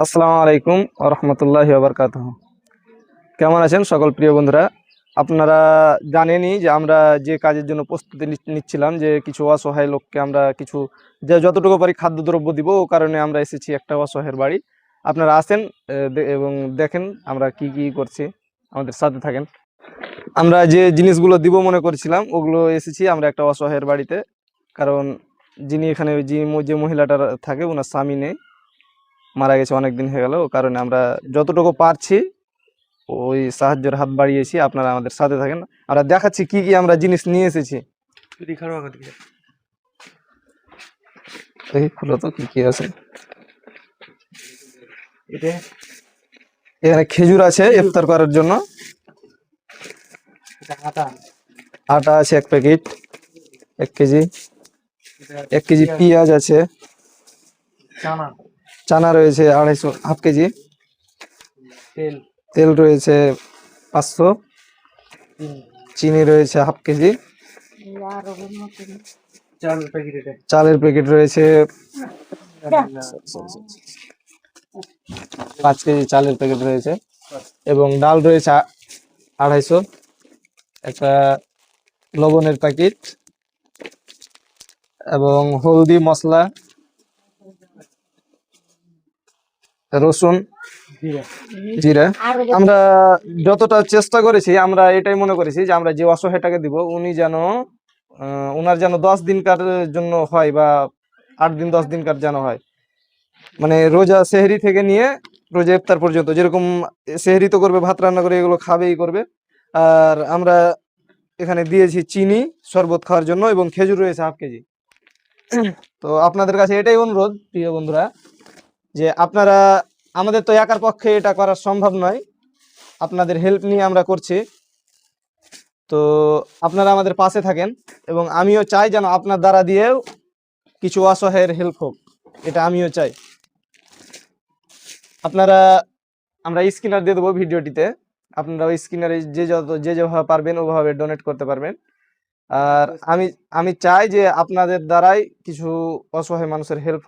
আসসালামু আলাইকুম রহমতুল্লাহি বারকাতুহ। কেমন আছেন সকল প্রিয় বন্ধুরা? আপনারা জানেনই যে আমরা যে কাজের জন্য প্রস্তুতি নিচ্ছিলাম, যে কিছু অসহায় লোককে আমরা কিছু যে যতটুকু পারি খাদ্যদ্রব্য দিব, ও কারণে আমরা এসেছি একটা অসহায়ের বাড়ি। আপনারা আসেন এবং দেখেন আমরা কি কি করছি, আমাদের সাথে থাকেন। আমরা যে জিনিসগুলো দিব মনে করেছিলাম ওগুলো এসেছি আমরা একটা অসহায়ের বাড়িতে। কারণ যিনি এখানে যে মহিলাটা থাকে ওনার স্বামী নেই, মারা গেছে, অনেক দিন হয়ে গেল। ও কারণে আমরা যতটুকু পারছি ওই সাহায্যের হাত বাড়িয়েছি। আপনারা আমাদের সাথে থাকেন, আমরা দেখাচ্ছি কি কি আমরা জিনিস নিয়ে এসেছি। দেখি খুলো তো কি কি আছে। এখানে খেজুর আছে ইফতার করার জন্য, আটা আছে 1 প্যাকেট 1 কেজি, 1 কেজি পেঁয়াজ আছে, চানা রয়েছে 250 হাফ কেজি, তেল রয়েছে 500, চিনি রয়েছে হাফ কেজি, চালের প্যাকেট রয়েছে 5 কেজি চালের প্যাকেট রয়েছে, এবং ডাল রয়েছে 250, একটা লবণের প্যাকেট, এবং হলদি, মশলা, রসুন, জিরা। আমরা যতটা চেষ্টা করেছি, আমরা এটাই মনে করেছি যে আমরা যে অসহায়টাকে দিব উনি যেন ওনার যেন 10 দিনকার জন্য হয়, বা 8 দিন 10 দিনকার যেন হয়। মানে রোজা সেহরি থেকে নিয়ে রোজা ইফতার পর্যন্ত, যেরকম সেহরি তো করবে, ভাত রান্না করে এগুলো খাবেই করবে। আর আমরা এখানে দিয়েছি চিনি শরবত খাওয়ার জন্য, এবং খেজুর রয়েছে হাফ কেজি। তো আপনাদের কাছে এটাই অনুরোধ প্রিয় বন্ধুরা, যে আপনারা, আমাদের তো একার পক্ষে এটা করা সম্ভব নয়, আপনাদের হেল্প নিয়ে আমরা করছি। তো আপনারা আমাদের পাশে থাকেন, এবং আমিও চাই যেন আপনার দ্বারা দিয়েও কিছু অসহায়ের হেল্প হোক, এটা আমিও চাই। আপনারা, আমরা স্ক্রিনার দিয়ে দেবো ভিডিওটিতে, আপনারা ওই স্ক্রিনারে যে যেভাবে পারবেন ওভাবে ডোনেট করতে পারবেন। আর আমি চাই যে আপনাদের দ্বারাই কিছু অসহায় মানুষের হেল্প হোক।